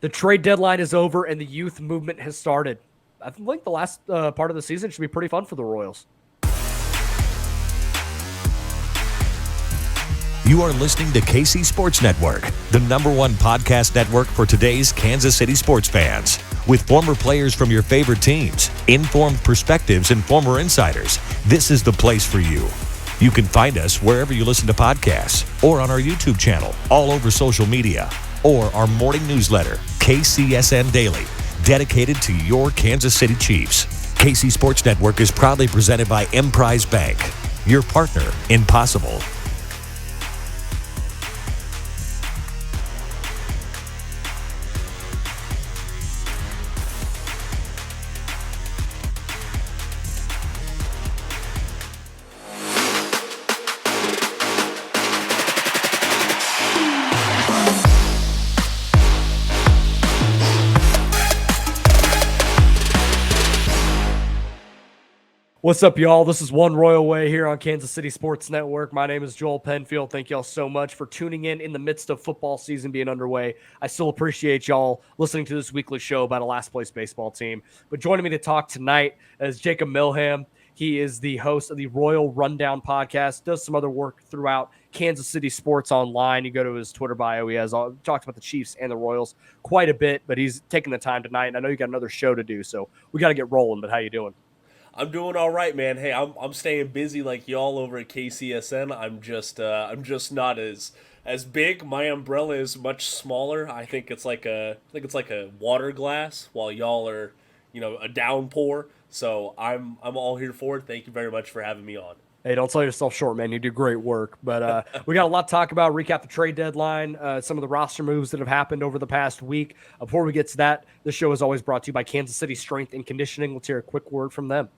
The trade deadline is over and the youth movement has started. I think the last part of the season should be pretty fun for the Royals. You are listening to KC Sports Network, the #1 podcast network for today's Kansas City sports fans. With former players from your favorite teams, informed perspectives, and former insiders, this is the place for you. You can find us wherever you listen to podcasts or on our YouTube channel, all over social media, or our morning newsletter, KCSN Daily, dedicated to your Kansas City Chiefs. KC Sports Network is proudly presented by Emprise Bank, your partner in possible. What's up, y'all? This is One Royal Way here on Kansas City Sports Network. My name is Joel Penfield. Thank y'all so much for tuning in the midst of football season being underway. I still appreciate y'all listening to this weekly show about a last place baseball team. But joining me to talk tonight is Jacob Milham. He is the host of the Royal Rundown podcast, does some other work throughout Kansas City Sports Online. You go to his Twitter bio. He has talked about the Chiefs and the Royals quite a bit, but he's taking the time tonight. And I know you got another show to do, so we got to get rolling. But how you doing? I'm doing all right, man. Hey, I'm staying busy like y'all over at KCSN. I'm just not as big. My umbrella is much smaller. I think it's like a water glass, while y'all are, a downpour. So I'm all here for it. Thank you very much for having me on. Hey, don't sell yourself short, man. You do great work. But we got a lot to talk about. Recap the trade deadline, some of the roster moves that have happened over the past week. Before we get to that, this show is always brought to you by Kansas City Strength and Conditioning. Let's hear a quick word from them.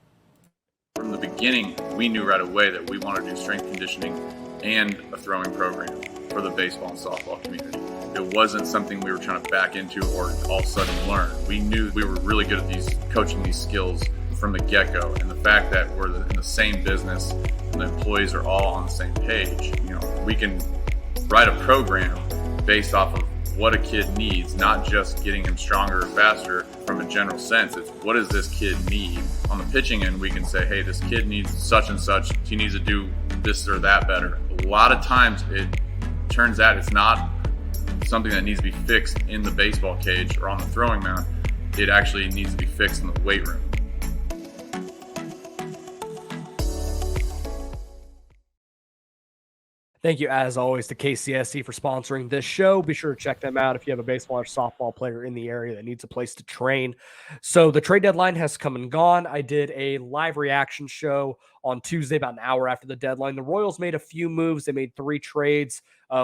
From the beginning, we knew right away that we wanted to do strength conditioning and a throwing program for the baseball and softball community. It wasn't something we were trying to back into or all of a sudden learn. We knew we were really good at coaching these skills from the get-go, and the fact that we're in the same business and the employees are all on the same page, we can write a program based off of what a kid needs, not just getting him stronger or faster from a general sense. It's what does this kid need? On the pitching end, we can say, hey, this kid needs such and such. He needs to do this or that better. A lot of times it turns out it's not something that needs to be fixed in the baseball cage or on the throwing mound. It actually needs to be fixed in the weight room. Thank you, as always, to KCSC for sponsoring this show. Be sure to check them out if you have a baseball or softball player in the area that needs a place to train. So the trade deadline has come and gone. I did a live reaction show on Tuesday, about an hour after the deadline. The Royals made a few moves. They made 3 trades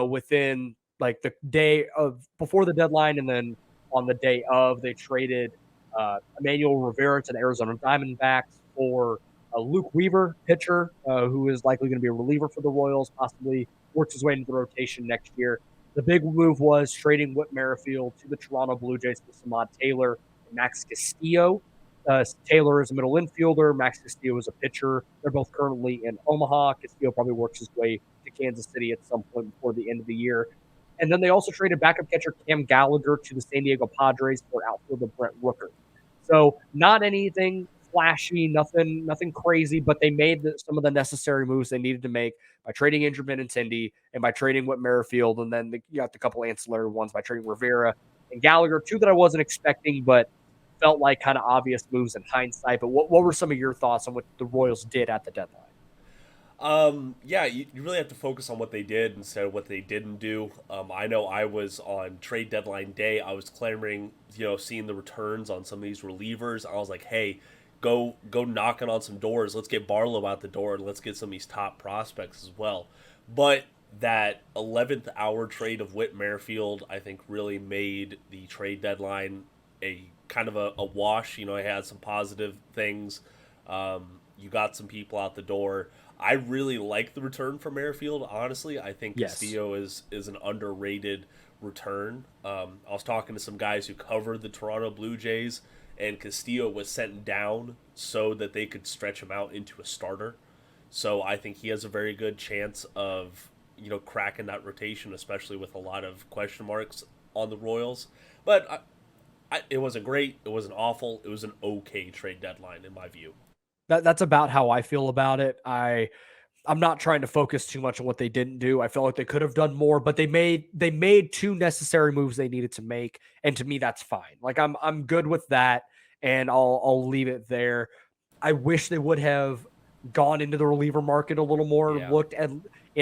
within like the day of before the deadline, and then on the day of, they traded Emmanuel Rivera to the Arizona Diamondbacks for Luke Weaver, pitcher, who is likely going to be a reliever for the Royals, possibly works his way into the rotation next year. The big move was trading Whit Merrifield to the Toronto Blue Jays for Samad Taylor and Max Castillo. Taylor is a middle infielder. Max Castillo is a pitcher. They're both currently in Omaha. Castillo probably works his way to Kansas City at some point before the end of the year. And then they also traded backup catcher Cam Gallagher to the San Diego Padres for outfielder Brent Rooker. So not anything flashy, nothing crazy, but they made some of the necessary moves they needed to make by trading Andrew Benintendi and by trading Whit Merrifield, and then you got the couple ancillary ones by trading Rivera and Gallagher, 2 that I wasn't expecting, but felt like kind of obvious moves in hindsight. But what were some of your thoughts on what the Royals did at the deadline? Yeah, you really have to focus on what they did instead of what they didn't do. I know I was on trade deadline day. I was clamoring, seeing the returns on some of these relievers. I was like, hey, go knocking on some doors. Let's get Barlow out the door, and let's get some of these top prospects as well. But that 11th hour trade of Whit Merrifield, I think, really made the trade deadline a kind of a wash. I had some positive things. You got some people out the door. I really like the return from Merrifield, honestly. I think Castillo is an underrated return. I was talking to some guys who covered the Toronto Blue Jays, and Castillo was sent down so that they could stretch him out into a starter. So I think he has a very good chance of, cracking that rotation, especially with a lot of question marks on the Royals. But It wasn't great. It wasn't awful. It was an okay trade deadline in my view. That's about how I feel about it. I'm not trying to focus too much on what they didn't do. I feel like they could have done more, but they made two necessary moves they needed to make, and to me that's fine. Like I'm good with that, and I'll leave it there. I wish they would have gone into the reliever market a little more, Yeah. looked at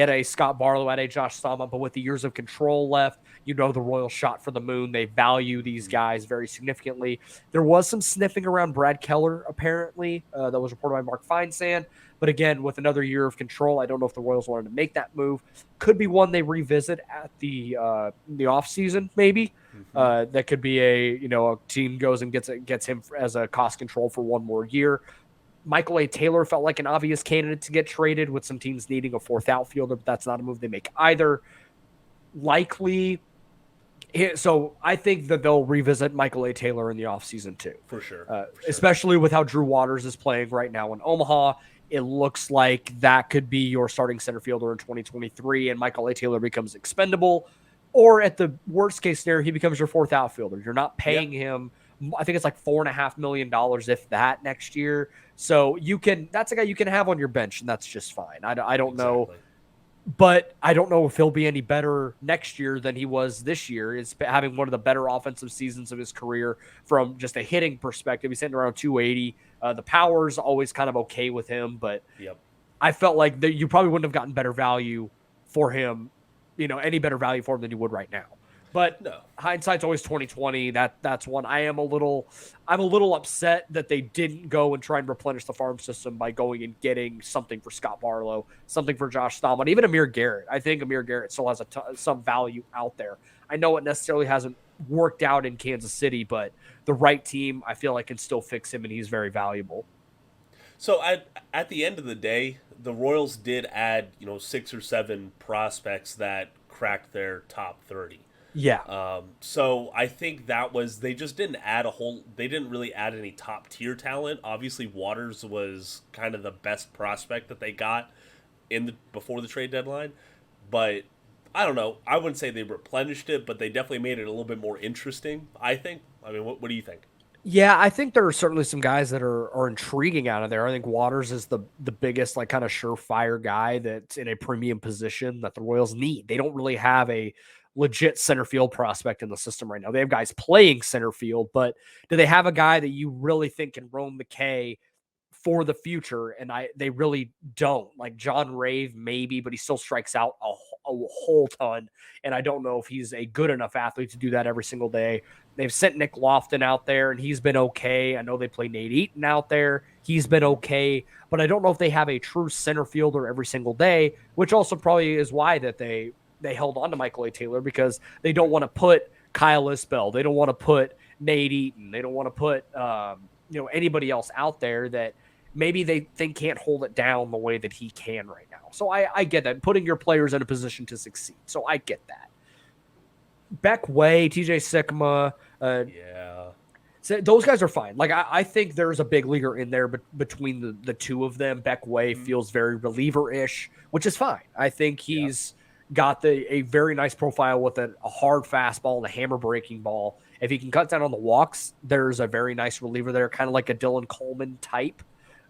a Scott Barlow, at a Josh Sama, but with the years of control left, the Royals shot for the moon. They value these guys very significantly. There was some sniffing around Brad Keller, apparently, that was reported by Mark Feinsand. But again, with another year of control, I don't know if the Royals wanted to make that move. Could be one they revisit at the offseason, maybe. That could be a team goes and gets him as a cost control for one more year. Michael A. Taylor felt like an obvious candidate to get traded, with some teams needing a fourth outfielder, but that's not a move they make either. Likely. So I think that they'll revisit Michael A. Taylor in the offseason too. For sure. Especially with how Drew Waters is playing right now in Omaha. It looks like that could be your starting center fielder in 2023, and Michael A. Taylor becomes expendable. Or at the worst case scenario, he becomes your fourth outfielder. You're not paying him. I think it's like $4.5 million, if that, next year. So that's a guy you can have on your bench, and that's just fine. I don't know, but I don't know if he'll be any better next year than he was this year. Is having one of the better offensive seasons of his career from just a hitting perspective. He's hitting around 280. The power's always kind of okay with him, but I felt like you probably wouldn't have gotten better value for him, any better value for him than you would right now. But no, hindsight's always 2020. That's one. I'm a little upset that they didn't go and try and replenish the farm system by going and getting something for Scott Barlow, something for Josh Stallman, even Amir Garrett. I think Amir Garrett still has some value out there. I know it necessarily hasn't worked out in Kansas City, but the right team, I feel like, can still fix him, and he's very valuable. So at the end of the day, the Royals did add 6 or 7 prospects that cracked their top 30. Yeah. So I think they just didn't they didn't really add any top tier talent. Obviously Waters was kind of the best prospect that they got before the trade deadline, but I don't know. I wouldn't say they replenished it, but they definitely made it a little bit more interesting, I think. I mean, what do you think? Yeah, I think there are certainly some guys that are intriguing out of there. I think Waters is the biggest, like, kind of surefire guy that's in a premium position that the Royals need. They don't really have a legit center field prospect in the system right now. They have guys playing center field, but do they have a guy that you really think can roam the K for the future? And they really don't. Like John Rave, maybe, but he still strikes out a whole ton. And I don't know if he's a good enough athlete to do that every single day. They've sent Nick Lofton out there, and he's been okay. I know they play Nate Eaton out there. He's been okay. But I don't know if they have a true center fielder every single day, which also probably is why that they held on to Michael A. Taylor, because they don't want to put Kyle Isbell. They don't want to put Nate Eaton. They don't want to put anybody else out there that maybe they think can't hold it down the way that he can right now. So I get that. Putting your players in a position to succeed. So I get that. Beck Way, TJ Sikma. So those guys are fine. Like I think there's a big leaguer in there, but between the two of them, Beck Way feels very reliever-ish, which is fine. I think he's got a very nice profile with a hard fastball and a hammer breaking ball. If he can cut down on the walks, there's a very nice reliever there, kind of like a Dylan Coleman type.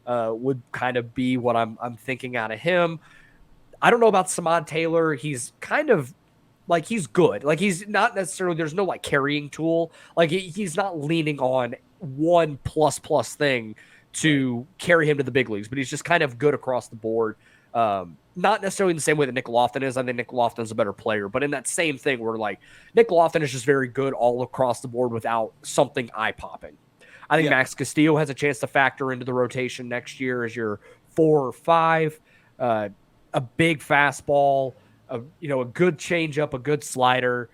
Would kind of be what I'm thinking out of him. I don't know about Samad Taylor. He's kind of like, he's good. Like, he's not necessarily, there's no like carrying tool. Like he's not leaning on one plus thing to carry him to the big leagues, but he's just kind of good across the board. Not necessarily in the same way that Nick Lofton is. I think Nick Lofton's a better player, but in that same thing where like Nick Lofton is just very good all across the board without something eye-popping. I think Max Castillo has a chance to factor into the rotation next year as your 4 or 5. A big fastball, a good changeup, a good slider.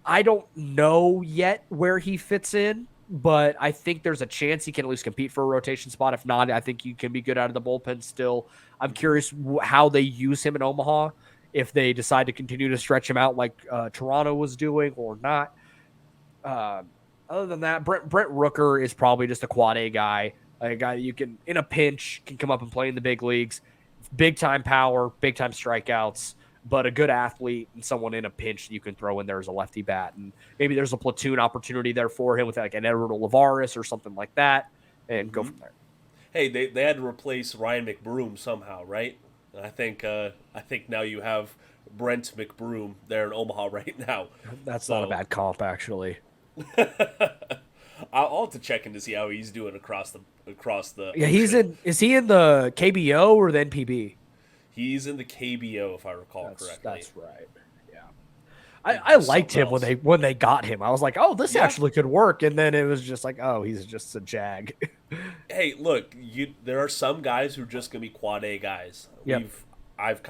I don't know yet where he fits in, but I think there's a chance he can at least compete for a rotation spot. If not, I think you can be good out of the bullpen still. I'm curious how they use him in Omaha, if they decide to continue to stretch him out like Toronto was doing or not. Other than that, Brent Rooker is probably just a quad A guy, a guy you can, in a pinch, can come up and play in the big leagues. Big time power, big time strikeouts, but a good athlete and someone in a pinch you can throw in there as a lefty bat. And maybe there's a platoon opportunity there for him with like an Edward Olivares or something like that, and go from there. Hey, they had to replace Ryan McBroom somehow, right? I think now you have Brent McBroom there in Omaha right now. That's not a bad comp, actually. I'll have to check in to see how he's doing across the. Yeah, is he in the KBO or the NPB? He's in the KBO, if I recall correctly. That's right. Yeah, I liked him when they got him. I was like, oh, this actually could work, and then it was just like, oh, he's just a jag. Hey, look, there are some guys who are just gonna be quad A guys. Yep. I've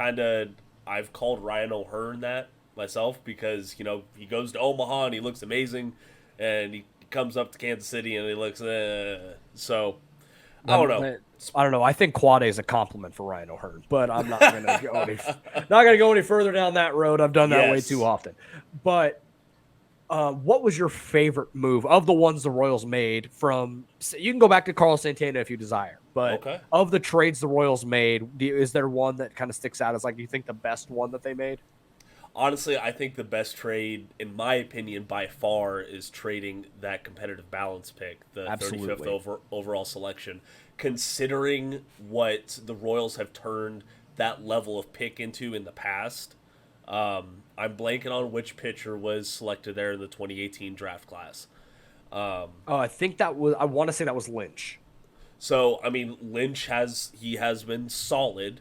called Ryan O'Hearn that myself because he goes to Omaha and he looks amazing, and he comes up to Kansas City and he looks so. I don't know. I think quad A is a compliment for Ryan O'Hearn, but I'm not going to go any further down that road. I've done that way too often. But what was your favorite move of the ones the Royals made? You can go back to Carlos Santana if you desire, but of the trades the Royals made, is there one that kind of sticks out as like, do you think the best one that they made? Honestly, I think the best trade, in my opinion, by far, is trading that competitive balance pick, the 35th overall selection. Considering what the Royals have turned that level of pick into in the past, I'm blanking on which pitcher was selected there in the 2018 draft class. I want to say that was Lynch. So, I mean, Lynch has been solid,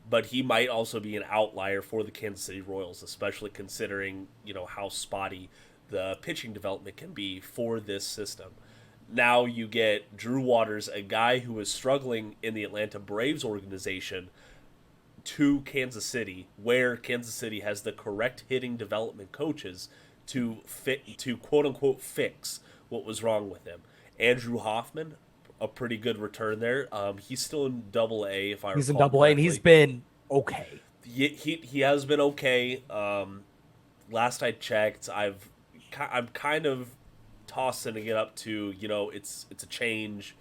but he might also be an outlier for the Kansas City Royals, especially considering, how spotty the pitching development can be for this system. Now you get Drew Waters, a guy who is struggling in the Atlanta Braves organization, to Kansas City, where Kansas City has the correct hitting development coaches to quote unquote fix what was wrong with him. Andrew Hoffman, a pretty good return there. He's still in Double A, if I recall. He's in Double A, and he's been okay. He has been okay. Last I checked, I'm kind of tossing it up to it's a change,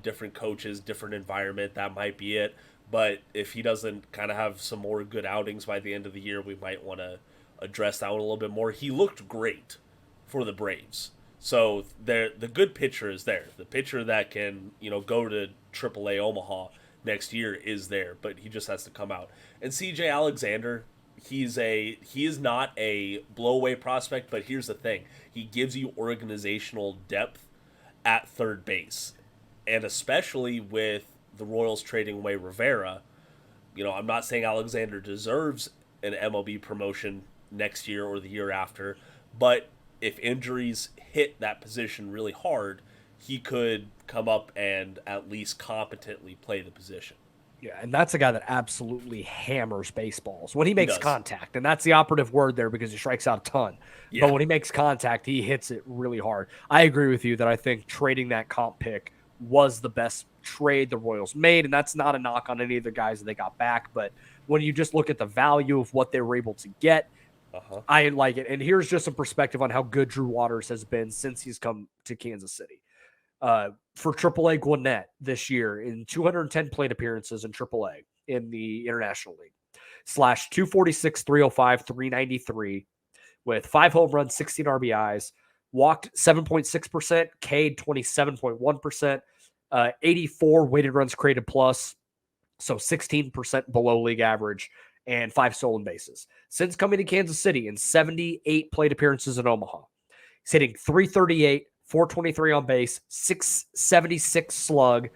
different coaches, different environment. That might be it. But if he doesn't kind of have some more good outings by the end of the year, we might want to address that one a little bit more. He looked great for the Braves. So the good pitcher is there. The pitcher that can, go to AAA Omaha next year is there, but he just has to come out. And CJ Alexander, he is not a blow-away prospect, but here's the thing. He gives you organizational depth at third base. And especially with the Royals trading away Rivera, I'm not saying Alexander deserves an MLB promotion next year or the year after, but if injuries hit that position really hard, he could come up and at least competently play the position. Yeah, and that's a guy that absolutely hammers baseballs when he makes contact. And that's the operative word there because he strikes out a ton. Yeah. But when he makes contact, he hits it really hard. I agree with you that I think trading that comp pick was the best trade the Royals made, and that's not a knock on any of the guys that they got back. But when you just look at the value of what they were able to get, I like it. And here's just some perspective on how good Drew Waters has been since he's come to Kansas City. For AAA Gwinnett this year in 210 plate appearances in AAA in the International League, / 246, 305, 393 with 5 home runs, 16 RBIs, walked 7.6%, K'd 27.1%, 84 weighted runs created plus, so 16% below league average, and 5 stolen bases. Since coming to Kansas City in 78 plate appearances in Omaha, he's hitting 338, 423 on base, 676 slug,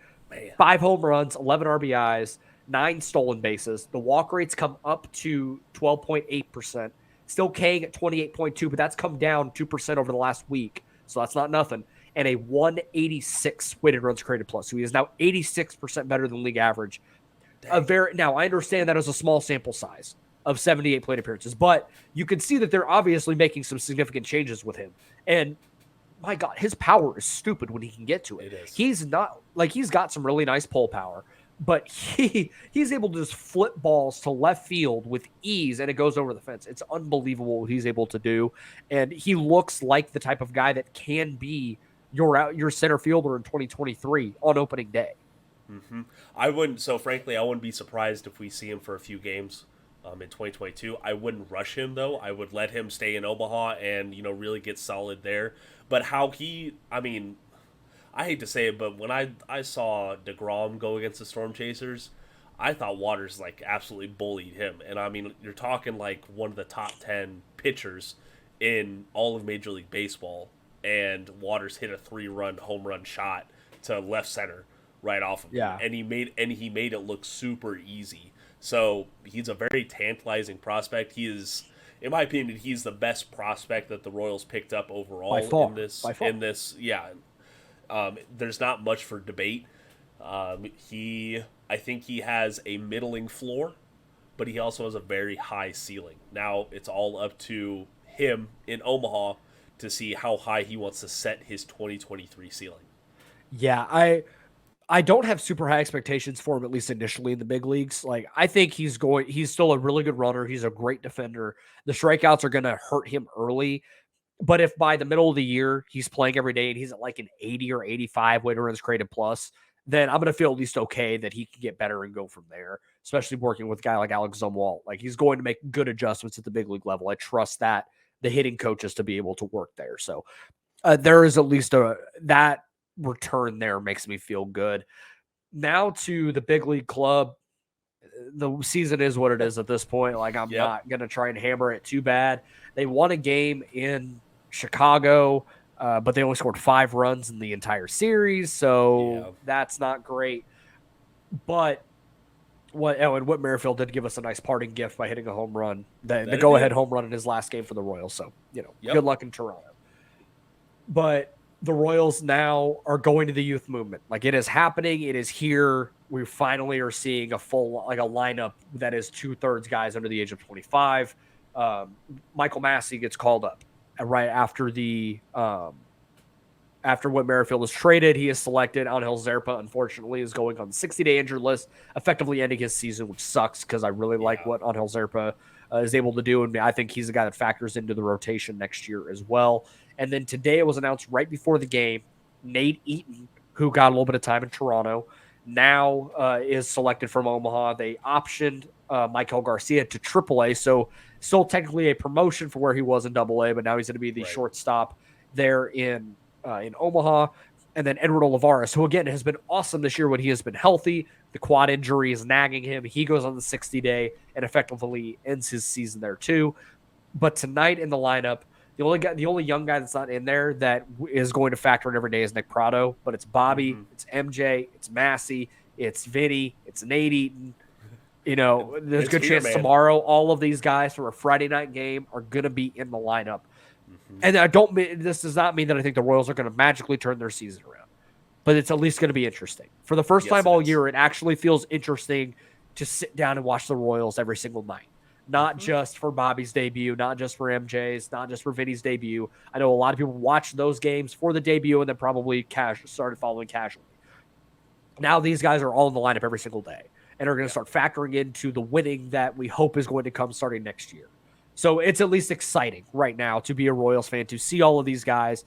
5 home runs, 11 RBIs, 9 stolen bases. The walk rates come up to 12.8%. Still K'ing at 28.2, but that's come down 2% over the last week, so that's not nothing. And a 186 weighted runs created plus. So he is now 86% better than league average. Now, I understand that as a small sample size of 78 plate appearances, but you can see that they're obviously making some significant changes with him. And my God, his power is stupid when he can get to it. He's not like he's got some really nice pull power, but he's able to just flip balls to left field with ease, and it goes over the fence. It's unbelievable what he's able to do, and he looks like the type of guy that can be your center fielder in 2023 on opening day. I wouldn't be surprised if we see him for a few games in 2022. I wouldn't rush him though. I would let him stay in Omaha and really get solid there. But I hate to say it, but when I saw DeGrom go against the Storm Chasers, I thought Waters like absolutely bullied him. And I mean, you're talking like one of the top 10 pitchers in all of Major League Baseball, and Waters hit a 3-run home run shot to left center right off of him. Yeah. And he made it look super easy. So he's a very tantalizing prospect. He is, in my opinion, he's the best prospect that the Royals picked up overall By far. in this. Yeah. There's not much for debate. I think he has a middling floor, but he also has a very high ceiling. Now it's all up to him in Omaha to see how high he wants to set his 2023 ceiling. Yeah, I don't have super high expectations for him, at least initially in the big leagues. Like, I think he's still a really good runner. He's a great defender. The strikeouts are going to hurt him early. But if by the middle of the year he's playing every day and he's at like an 80 or 85 weighted runs created plus, then I'm going to feel at least okay that he can get better and go from there, especially working with a guy like Alex Zumwalt. Like, he's going to make good adjustments at the big league level. I trust that the hitting coaches to be able to work there. So there is at least that return there makes me feel good. Now to the big league club. The season is what it is at this point. Like, I'm not going to try and hammer it too bad. They won a game in Chicago, but they only scored 5 runs in the entire series, so that's not great. But and Whit Merrifield did give us a nice parting gift by hitting a home run, the go-ahead home run in his last game for the Royals. So, good luck in Toronto. But the Royals now are going to the youth movement. Like, it is happening. It is here. We finally are seeing a full, like, a lineup that is 2/3 guys under the age of 25. Michael Massey gets called up right after after Whit Merrifield is traded. He is selected. Angel Zerpa, unfortunately, is going on the 60-day injured list, effectively ending his season, which sucks because I really like what Angel Zerpa is able to do, and I think he's a guy that factors into the rotation next year as well. And then today it was announced right before the game, Nate Eaton, who got a little bit of time in Toronto, now is selected from Omaha. They optioned Michael Garcia to AAA, so still technically a promotion for where he was in AA, but now he's going to be the shortstop there in Omaha. And then Edward Olivares, who again has been awesome this year when he has been healthy. The quad injury is nagging him. He goes on the 60-day and effectively ends his season there too. But tonight in the lineup, the only young guy that's not in there that is going to factor in every day is Nick Prado. But it's Bobby, it's MJ, it's Massey, it's Vinny, it's Nate Eaton. There's a good chance tomorrow all of these guys for a Friday night game are going to be in the lineup. And this does not mean that I think the Royals are going to magically turn their season around, but it's at least going to be interesting. For the first time all year, it actually feels interesting to sit down and watch the Royals every single night. Not just for Bobby's debut, not just for MJ's, not just for Vinny's debut. I know a lot of people watched those games for the debut and then probably started following casually. Now these guys are all in the lineup every single day and are going to start factoring into the winning that we hope is going to come starting next year. So it's at least exciting right now to be a Royals fan, to see all of these guys,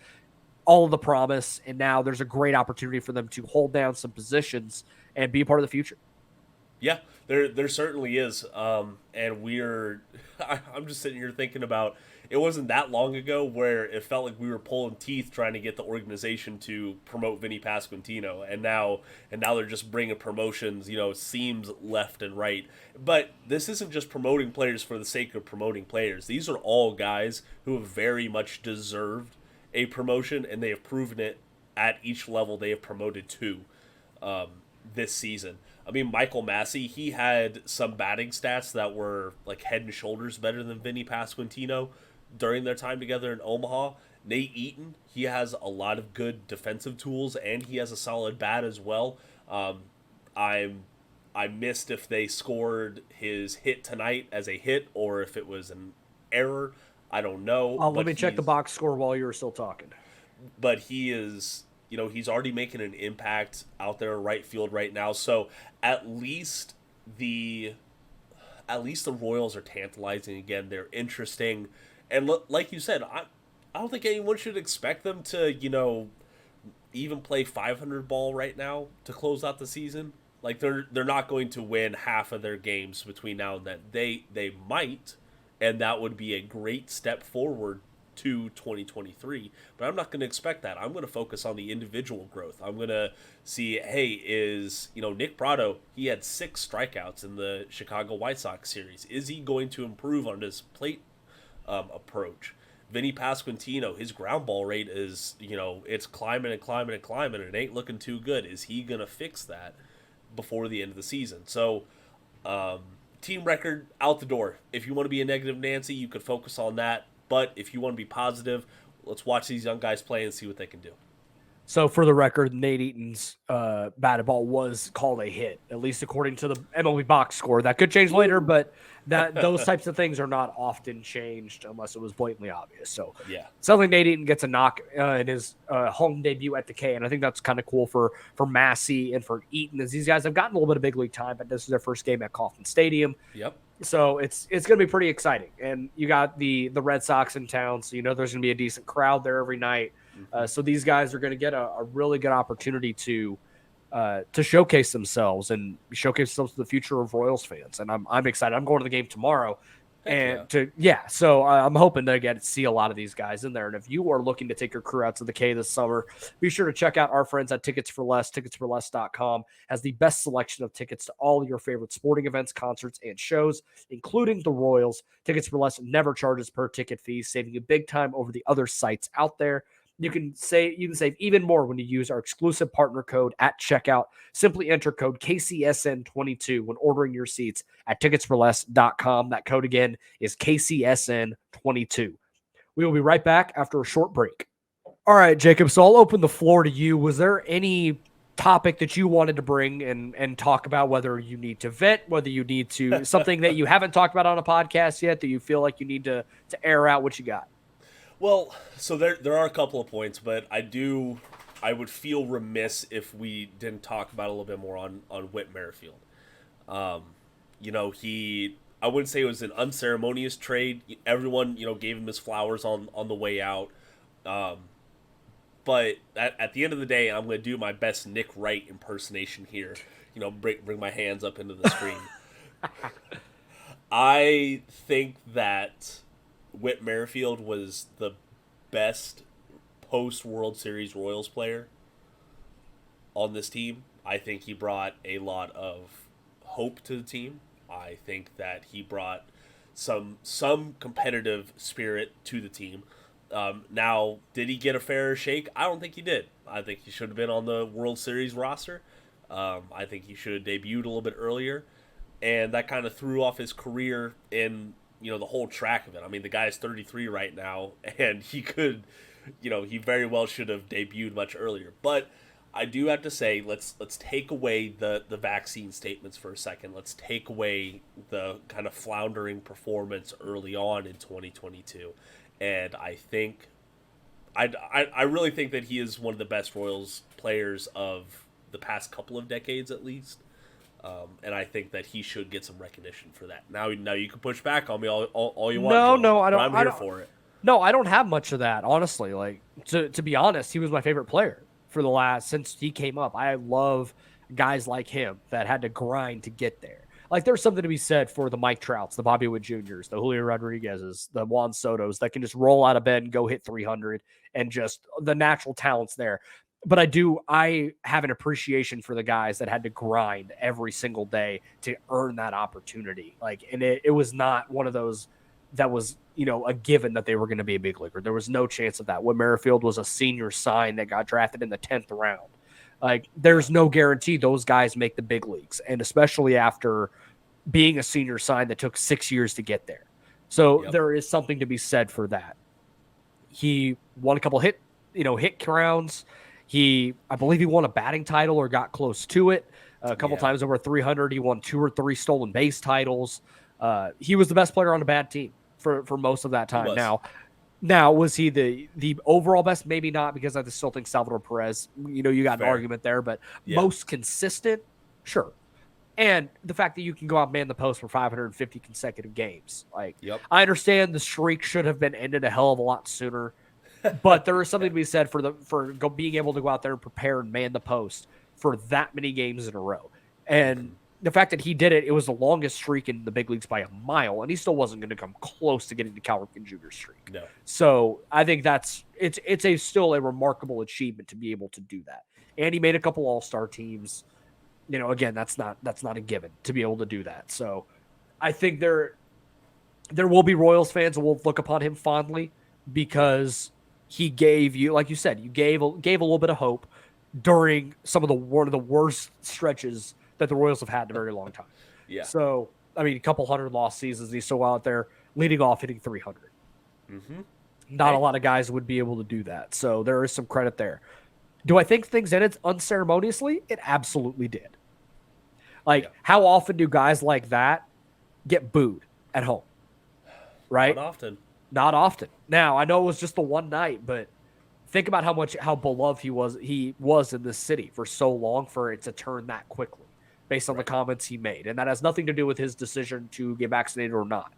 all of the promise, and now there's a great opportunity for them to hold down some positions and be a part of the future. Yeah, there certainly is. And I'm just sitting here thinking about, it wasn't that long ago where it felt like we were pulling teeth trying to get the organization to promote Vinny Pasquantino, and now they're just bringing promotions, seems left and right. But this isn't just promoting players for the sake of promoting players. These are all guys who have very much deserved a promotion, and they have proven it at each level they have promoted to this season. I mean, Michael Massey, he had some batting stats that were like head and shoulders better than Vinny Pasquantino during their time together in Omaha. Nate Eaton, he has a lot of good defensive tools, and he has a solid bat as well. I missed if they scored his hit tonight as a hit or if it was an error. I don't know. Let me check the box score while you were still talking. But he is, he's already making an impact out there in right field right now. So at least the Royals are tantalizing again. They're interesting. And like you said, I don't think anyone should expect them to, even play 500 ball right now to close out the season. Like they're not going to win half of their games between now and then. They might, and that would be a great step forward to 2023. But I'm not going to expect that. I'm going to focus on the individual growth. I'm going to see, hey, is Nick Pratto? He had 6 strikeouts in the Chicago White Sox series. Is he going to improve on his plate approach? Vinny Pasquantino, his ground ball rate is it's climbing and climbing and climbing, and it ain't looking too good. Is he going to fix that before the end of the season? So team record out the door. If you want to be a negative Nancy, you could focus on that. But if you want to be positive, let's watch these young guys play and see what they can do. So for the record, Nate Eaton's batted ball was called a hit, at least according to the MLB box score. That could change later, but those types of things are not often changed unless it was blatantly obvious. So yeah, sounds like Nate Eaton gets a knock in his home debut at the K, and I think that's kind of cool for Massey and for Eaton, as these guys have gotten a little bit of big league time, but this is their first game at Kauffman Stadium. Yep. So it's going to be pretty exciting, and you got the Red Sox in town, so there's going to be a decent crowd there every night. So these guys are going to get a really good opportunity to showcase themselves and showcase themselves to the future of Royals fans. And I'm excited. I'm going to the game tomorrow. So I'm hoping to get to see a lot of these guys in there. And if you are looking to take your crew out to the K this summer, be sure to check out our friends at Tickets for Less. Ticketsforless.com has the best selection of tickets to all your favorite sporting events, concerts, and shows, including the Royals. Tickets for Less never charges per ticket fees, saving you big time over the other sites out there. You can save even more when you use our exclusive partner code at checkout. Simply enter code KCSN22 when ordering your seats at ticketsforless.com. That code again is KCSN22. We will be right back after a short break. All right, Jacob, so I'll open the floor to you. Was there any topic that you wanted to bring and talk about, whether you need to vent, whether you need to something that you haven't talked about on a podcast yet that you feel like you need to air out what you got? Well, so there are a couple of points, but I would feel remiss if we didn't talk about it a little bit more on Whit Merrifield. I wouldn't say it was an unceremonious trade. Everyone, gave him his flowers on the way out. But at the end of the day, I'm going to do my best Nick Wright impersonation here. Bring my hands up into the screen. I think that Whit Merrifield was the best post-World Series Royals player on this team. I think he brought a lot of hope to the team. I think that he brought some competitive spirit to the team. Now, did he get a fair shake? I don't think he did. I think he should have been on the World Series roster. I think he should have debuted a little bit earlier. And that kind of threw off his career in the whole track of it. I mean, the guy's 33 right now, and he could, he very well should have debuted much earlier. But I do have to say, let's take away the vaccine statements for a second. Let's take away the kind of floundering performance early on in 2022. And I think, I really think that he is one of the best Royals players of the past couple of decades at least. And I think that he should get some recognition for that. Now you can push back on me all you want. No, I don't. I'm here for it. No, I don't have much of that, honestly. Like to be honest, he was my favorite player for since he came up. I love guys like him that had to grind to get there. Like there's something to be said for the Mike Trouts, the Bobby Wood Jr.'s, the Julio Rodriguez's, the Juan Sotos that can just roll out of bed and go hit 300 and just the natural talents there. But I have an appreciation for the guys that had to grind every single day to earn that opportunity. And it was not one of those that was, a given that they were going to be a big leaguer. There was no chance of that. Whit Merrifield was a senior sign that got drafted in the 10th round. There's no guarantee those guys make the big leagues. And especially after being a senior sign that took 6 years to get there. So There is something to be said for that. He won a couple hit rounds. I believe he won a batting title or got close to it a couple times over 300. He won 2 or 3 stolen base titles. He was the best player on a bad team for most of that time. Now was he the overall best? Maybe not, because I still think Salvador Perez, you got an argument there, but most consistent, sure. And the fact that you can go out and man the post for 550 consecutive games. I understand the streak should have been ended a hell of a lot sooner. But there is something to be said for being able to go out there and prepare and man the post for that many games in a row. And the fact that he did it, it was the longest streak in the big leagues by a mile, and he still wasn't going to come close to getting the Cal Ripken Jr. streak. No. So I think it's still a remarkable achievement to be able to do that. And he made a couple All-Star teams. Again, that's not a given to be able to do that. So I think there will be Royals fans who will look upon him fondly because he gave you, like you said, you gave a little bit of hope during one of the worst stretches that the Royals have had in a very long time. Yeah. So, I mean, a couple hundred lost seasons. He's still out there leading off, hitting 300. Mm-hmm. Not a lot of guys would be able to do that. So there is some credit there. Do I think things ended unceremoniously? It absolutely did. How often do guys like that get booed at home? Right? Not often. Now, I know it was just the one night, but think about how beloved he was in this city for so long for it to turn that quickly based on the comments he made. And that has nothing to do with his decision to get vaccinated or not.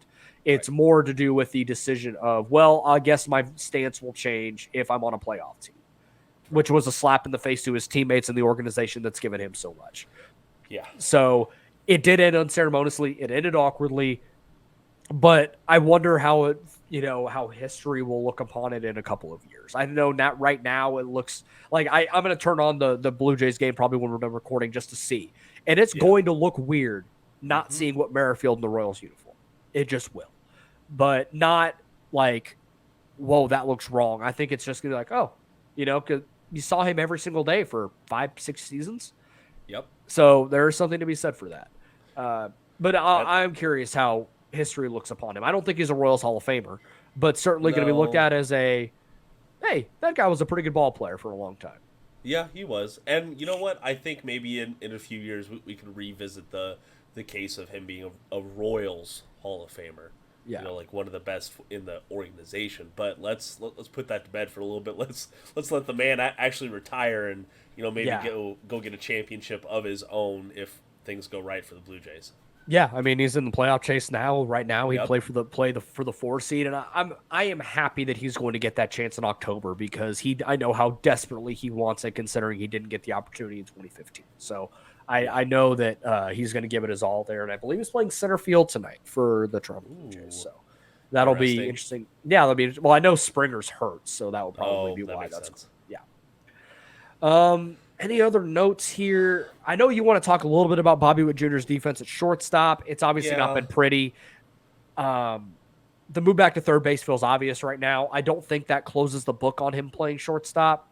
It's more to do with the decision of, well, I guess my stance will change if I'm on a playoff team, which was a slap in the face to his teammates and the organization that's given him so much. Yeah. So it did end unceremoniously. It ended awkwardly. But I wonder how how history will look upon it in a couple of years. I know not right now. It looks like I'm going to turn on the Blue Jays game probably when we're done recording just to see. And it's going to look weird not seeing Whit Merrifield in the Royals uniform. It just will. But not like, whoa, that looks wrong. I think it's just going to be like, oh, because you saw him every single day for 5-6 seasons. Yep. So there is something to be said for that. But I'm curious how history looks upon him. I don't think he's a Royals Hall of Famer, but certainly going to be looked at as hey, that guy was a pretty good ball player for a long time. Yeah, he was. And you know what? I think maybe in a few years we can revisit the case of him being a Royals Hall of Famer. Yeah. Like one of the best in the organization. But let's put that to bed for a little bit. Let's let the man actually retire and maybe go get a championship of his own if things go right for the Blue Jays. Yeah, I mean he's in the playoff chase now. Right now, he played for the 4 seed, and I am happy that he's going to get that chance in October because I know how desperately he wants it, considering he didn't get the opportunity in 2015. So I know that he's going to give it his all there, and I believe he's playing center field tonight for the Toronto Blue Jays. So that'll be interesting. Yeah, that'll be. Well, I know Springer's hurt, so that will probably be why that's sense. Yeah. Any other notes here? I know you want to talk a little bit about Bobby Witt Jr.'s defense at shortstop. It's obviously not been pretty. The move back to third base feels obvious right now. I don't think that closes the book on him playing shortstop.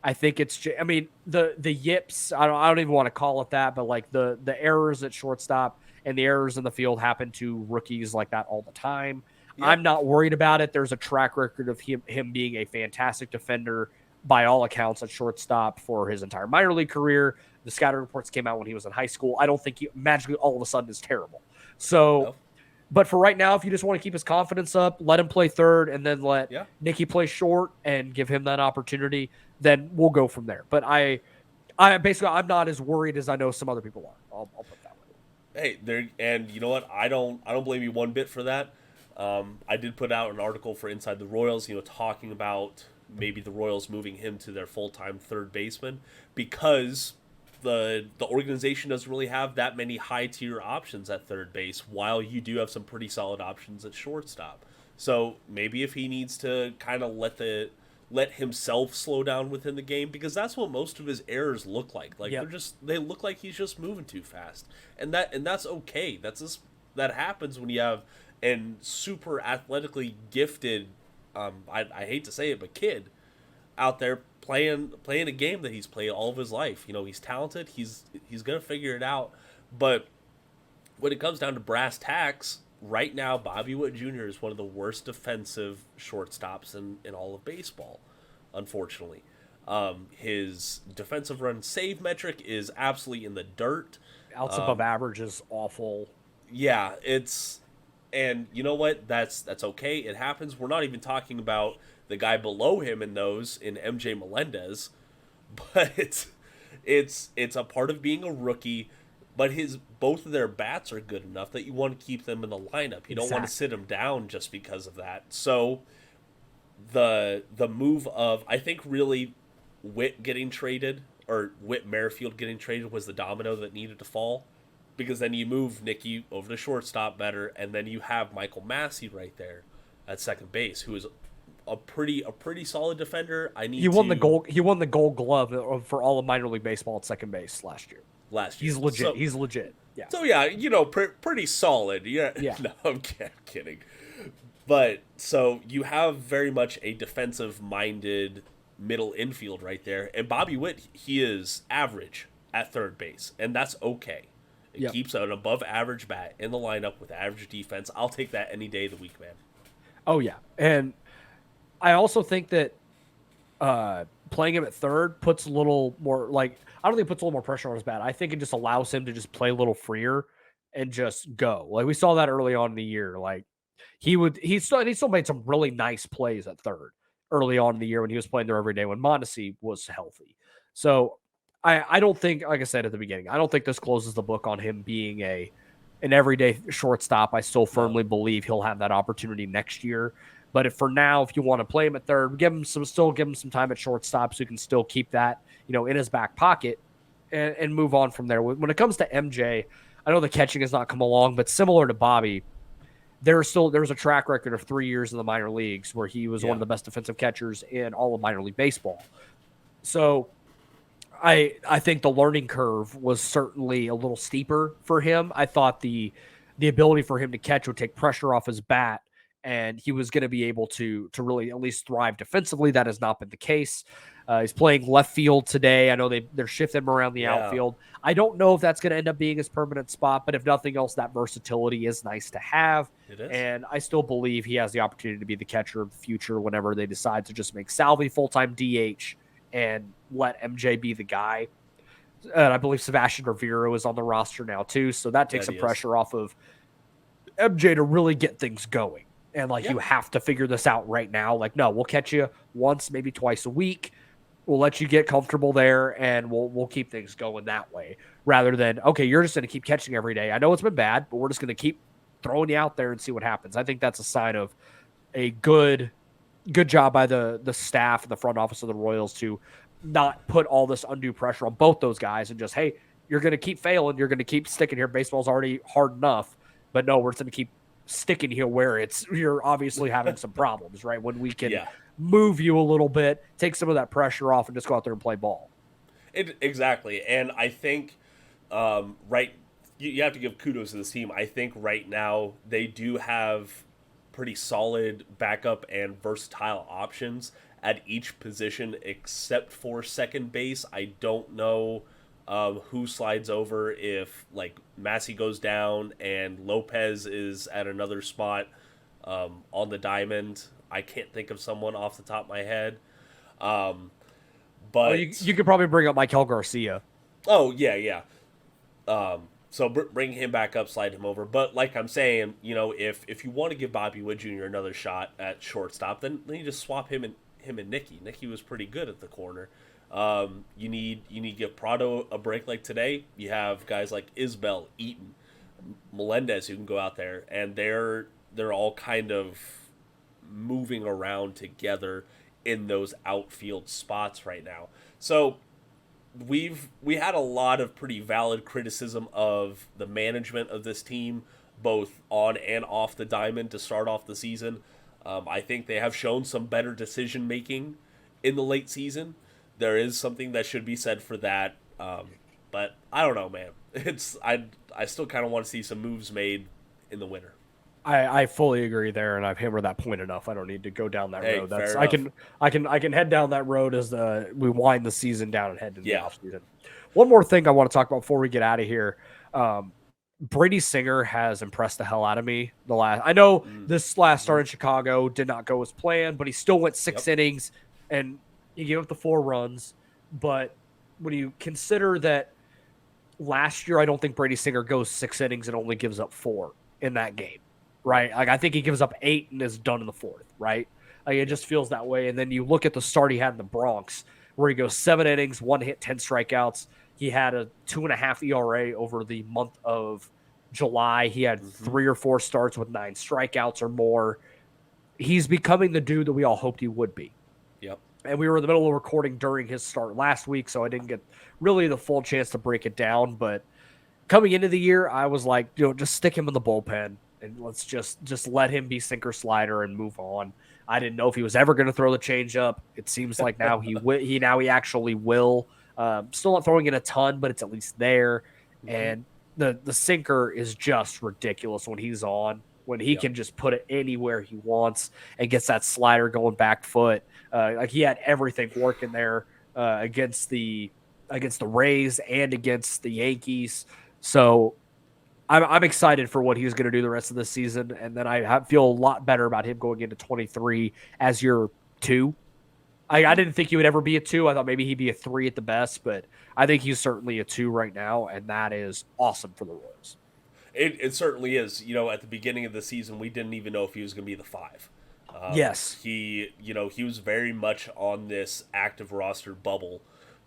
I think it's – I mean, the yips, I don't even want to call it that, but like the errors at shortstop and the errors in the field happen to rookies like that all the time. Yep. I'm not worried about it. There's a track record of him being a fantastic defender by all accounts at shortstop for his entire minor league career. The scouting reports came out when he was in high school. I don't think he magically all of a sudden is terrible. So, but for right now, if you just want to keep his confidence up, let him play third and then let Nicky play short and give him that opportunity, then we'll go from there. But I'm not as worried as I know some other people are. I'll put it that way. Hey, and you know what? I don't blame you one bit for that. I did put out an article for Inside the Royals, talking about maybe the Royals moving him to their full-time third baseman because the organization doesn't really have that many high-tier options at third base, while you do have some pretty solid options at shortstop. So maybe if he needs to kind of let himself slow down within the game, because that's what most of his errors look like. They look like he's just moving too fast, and that's okay. That happens when you have an super athletically gifted. I hate to say it, but kid out there playing a game that he's played all of his life. He's talented. He's gonna figure it out. But when it comes down to brass tacks, right now Bobby Witt Jr. is one of the worst defensive shortstops in all of baseball. Unfortunately, his defensive run save metric is absolutely in the dirt. Outs above average is awful. Yeah, and you know what? That's okay. It happens. We're not even talking about the guy below him in MJ Melendez, but it's a part of being a rookie. But both of their bats are good enough that you want to keep them in the lineup. You don't want to sit them down just because of that. So the move of, I think, really Witt getting traded or Whit Merrifield getting traded was the domino that needed to fall, because then you move Nicky over to shortstop better, and then you have Michael Massey right there at second base, who is a pretty solid defender. He won the Gold Glove for all of minor league baseball at second base last year. He's legit. So, he's legit. Yeah. So yeah, pretty solid. Yeah. No, I'm kidding. But so you have very much a defensive-minded middle infield right there, and Bobby Witt, he is average at third base, and that's okay. It keeps an above-average bat in the lineup with average defense. I'll take that any day of the week, man. Oh yeah, and I also think that playing him at third puts a little more, like, I don't think it puts a little more pressure on his bat. I think it just allows him to just play a little freer and just go. Like we saw that early on in the year. Like he still made some really nice plays at third early on in the year when he was playing there every day when Mondesi was healthy. So I don't think, like I said at the beginning, I don't think this closes the book on him being an everyday shortstop. I still firmly believe he'll have that opportunity next year. But if you want to play him at third, give him some time at shortstop so he can still keep that, in his back pocket and move on from there. When it comes to MJ, I know the catching has not come along, but similar to Bobby, there's a track record of 3 years in the minor leagues where he was one of the best defensive catchers in all of minor league baseball. So I think the learning curve was certainly a little steeper for him. I thought the ability for him to catch would take pressure off his bat, and he was going to be able to really at least thrive defensively. That has not been the case. He's playing left field today. I know they're shifting him around the outfield. I don't know if that's going to end up being his permanent spot, but if nothing else, that versatility is nice to have. It is. And I still believe he has the opportunity to be the catcher of the future whenever they decide to just make Salvi full-time DH and let MJ be the guy. And I believe Sebastian Rivero is on the roster now too, so that takes some pressure off of MJ to really get things going. And you have to figure this out right now. Like, no, we'll catch you once, maybe twice a week. We'll let you get comfortable there, and we'll keep things going that way. Rather than, okay, you're just going to keep catching every day. I know it's been bad, but we're just going to keep throwing you out there and see what happens. I think that's a sign of a good job by the staff and the front office of the Royals to not put all this undue pressure on both those guys and just, hey, you're going to keep failing. You're going to keep sticking here. Baseball's already hard enough, but no, we're just going to keep sticking here where you're obviously having some problems, right? When we can move you a little bit, take some of that pressure off, and just go out there and play ball. Exactly. And I think you have to give kudos to this team. I think right now they do have pretty solid backup and versatile options at each position except for second base. I don't know who slides over if Massey goes down and Lopez is at another spot on the diamond. I can't think of someone off the top of my head. But you could probably bring up Michael Garcia. Oh yeah. So bring him back up, slide him over. But like I'm saying, if you want to give Bobby Witt Jr. another shot at shortstop, then you just swap him and Nicky. Nicky was pretty good at the corner. You need to give Prado a break like today. You have guys like Isbell, Eaton, Melendez who can go out there, and they're all kind of moving around together in those outfield spots right now. So we had a lot of pretty valid criticism of the management of this team, both on and off the diamond to start off the season. I think they have shown some better decision making in the late season. There is something that should be said for that, but I don't know, man. I still kind of want to see some moves made in the winter. I fully agree there, and I've hammered that point enough. I don't need to go down that road. I can head down that road as we wind the season down and head into the offseason. One more thing I want to talk about before we get out of here. Brady Singer has impressed the hell out of me. I know this last start in Chicago did not go as planned, but he still went 6 innings and he gave up the 4 runs. But when you consider that last year, I don't think Brady Singer goes 6 innings and only gives up 4 in that game, right? I think he gives up 8 and is done in the 4th, right? It just feels that way. And then you look at the start he had in the Bronx, where he goes 7 innings, 1 hit, 10 strikeouts. He had a 2.5 ERA over the month of July. He had 3 or 4 starts with 9 strikeouts or more. He's becoming the dude that we all hoped he would be. Yep. and we were in the middle of recording during his start last week, so I didn't get really the full chance to break it down. But coming into the year, I was like, just stick him in the bullpen and let's just let him be sinker slider and move on. I didn't know if he was ever going to throw the changeup. It seems like now he actually will. Still not throwing it a ton, but it's at least there. And the sinker is just ridiculous when he's on. When he can just put it anywhere he wants and gets that slider going back foot. Like he had everything working there against the Rays and against the Yankees. So I'm excited for what he's going to do the rest of the season. And then I feel a lot better about him going into 23 as your 2. I didn't think he would ever be a 2. I thought maybe he'd be a 3 at the best, but I think he's certainly a 2 right now, and that is awesome for the Royals. It certainly is. At the beginning of the season, we didn't even know if he was going to be the 5. Yes. He was very much on this active roster bubble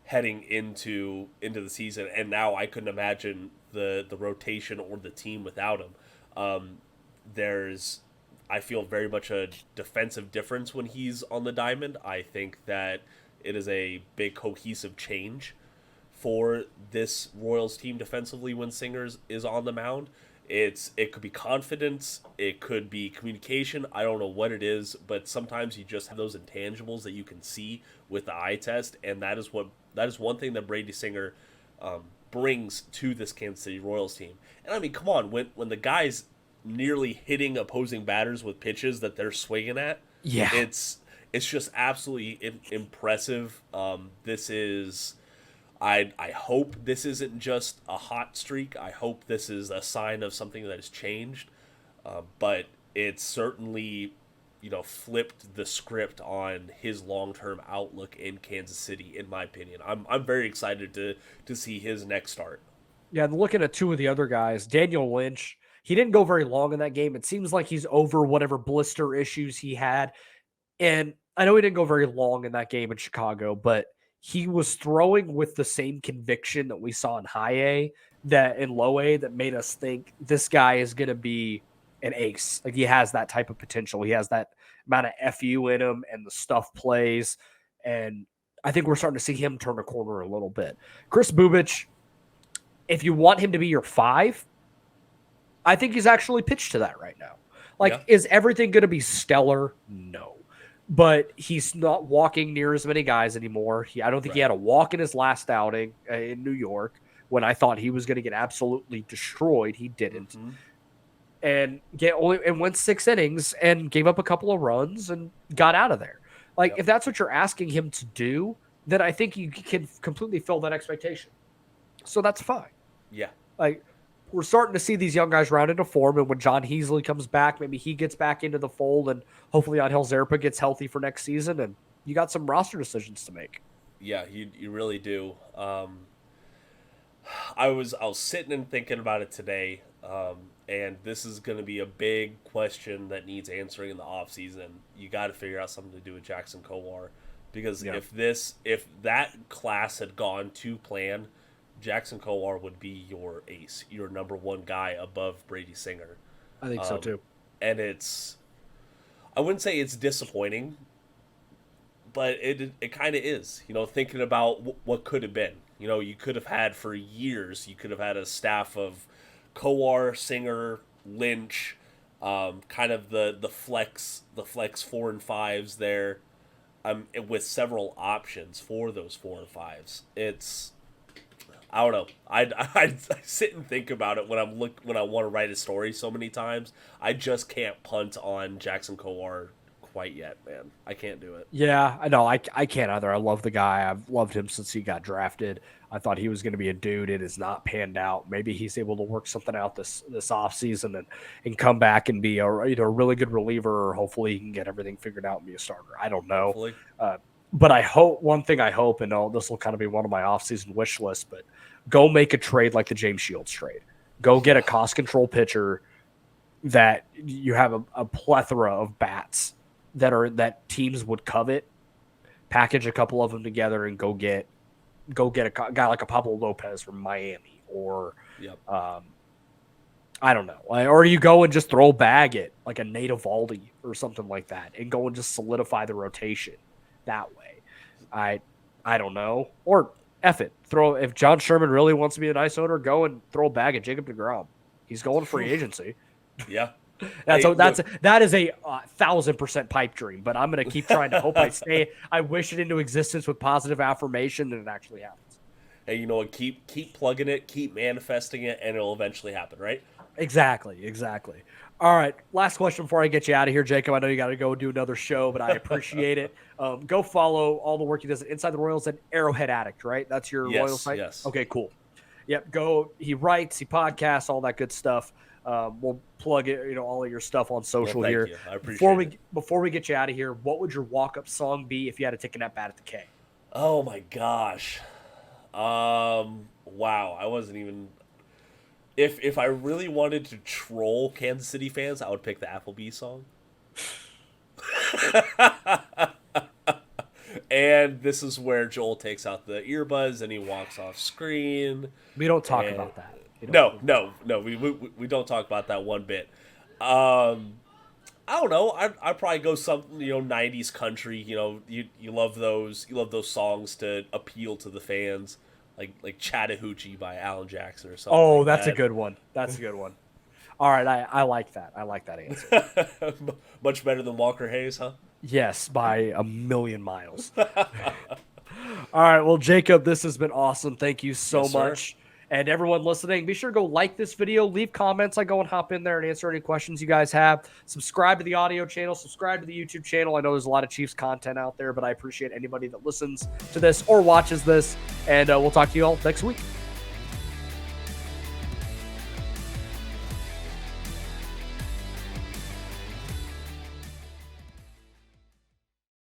heading into the season, and now I couldn't imagine the rotation or the team without him. I feel very much a defensive difference when he's on the diamond. I think that it is a big cohesive change for this Royals team defensively when Singers is on the mound. It could be confidence, it could be communication. I don't know what it is, but sometimes you just have those intangibles that you can see with the eye test, and that is one thing that Brady Singer brings to this Kansas City Royals team. And I mean, come on, when the guy's nearly hitting opposing batters with pitches that they're swinging at, it's just absolutely impressive. I hope this isn't just a hot streak. I hope this is a sign of something that has changed. But it's certainly, flipped the script on his long-term outlook in Kansas City, in my opinion. I'm very excited to see his next start. Yeah, and looking at 2 of the other guys, Daniel Lynch, he didn't go very long in that game. It seems like he's over whatever blister issues he had. And I know he didn't go very long in that game in Chicago, but he was throwing with the same conviction that we saw in high A, that in low A, that made us think this guy is going to be an ace. Like he has that type of potential. He has that amount of FU in him and the stuff plays. And I think we're starting to see him turn a corner a little bit. Chris Bubich, if you want him to be your 5, I think he's actually pitched to that right now. Is everything going to be stellar? No. But he's not walking near as many guys anymore. I don't think he had a walk in his last outing in New York when I thought he was going to get absolutely destroyed. He didn't. And went 6 innings and gave up a couple of runs and got out of there. If that's what you're asking him to do, then I think you can completely fill that expectation. So that's fine. Yeah. We're starting to see these young guys round into form, and when John Heasley comes back, maybe he gets back into the fold, and hopefully Angel Zerpa gets healthy for next season, and you got some roster decisions to make. Yeah, you really do. I was sitting and thinking about it today, and this is going to be a big question that needs answering in the offseason. You got to figure out something to do with Jackson Kowar, because if that class had gone to plan, Jackson Kowar would be your ace, your number 1 guy above Brady Singer. I think so too. And I wouldn't say it's disappointing, but it kind of is. Thinking about what could have been. You could have had for years. You could have had a staff of Kowar, Singer, Lynch, kind of the flex 4 and 5s there, with several options for those 4 and 5s. I don't know. I sit and think about it when I want to write a story so many times. I just can't punt on Jackson Kowar quite yet, man. I can't do it. Yeah, I know. I can't either. I love the guy. I've loved him since he got drafted. I thought he was going to be a dude. It has not panned out. Maybe he's able to work something out this offseason and come back and be either a really good reliever, or hopefully he can get everything figured out and be a starter. I don't know. But I hope, one thing I hope, and this will kind of be one of my offseason wish lists, but go make a trade like the James Shields trade. Go get a cost control pitcher that you have a plethora of bats that teams would covet. Package a couple of them together and go get a guy like a Pablo Lopez from Miami, or I don't know, or you go and just throw a bag at like a Nate Eovaldi or something like that, and go and just solidify the rotation that way. I don't know. Or F it. If John Sherman really wants to be a nice owner, go and throw a bag at Jacob DeGrom. He's going free agency. Yeah. That is a 1,000% pipe dream, but I'm going to keep trying to hope I wish it into existence with positive affirmation, and it actually happens. Hey, you know what? Keep plugging it, keep manifesting it, and it'll eventually happen, right? Exactly. All right, last question before I get you out of here, Jacob. I know you got to go do another show, but I appreciate it. Go follow all the work he does at Inside the Royals and Arrowhead Addict, right? That's your Royals site? Yes. Okay, cool. Yep, go. He writes, he podcasts, all that good stuff. We'll plug it, all of your stuff on social here. You. I appreciate it. Before we get you out of here, what would your walk-up song be if you had to take a nap bat at the K? Oh my gosh. Wow. I wasn't even. If I really wanted to troll Kansas City fans, I would pick the Applebee's song. And this is where Joel takes out the earbuds and he walks off screen. We don't talk about that. No. We don't talk about that one bit. I don't know. I'd probably go something 90s country. You love those songs to appeal to the fans, like Chattahoochee by Alan Jackson or something. Oh, that's a good one. All right, I like that. I like that answer. Much better than Walker Hayes, huh? Yes, by a million miles. All right, well, Jacob, this has been awesome. Thank you so much. And everyone listening, be sure to go like this video, leave comments. I go and hop in there and answer any questions you guys have. Subscribe to the audio channel, subscribe to the YouTube channel. I know there's a lot of Chiefs content out there, but I appreciate anybody that listens to this or watches this. And we'll talk to you all next week.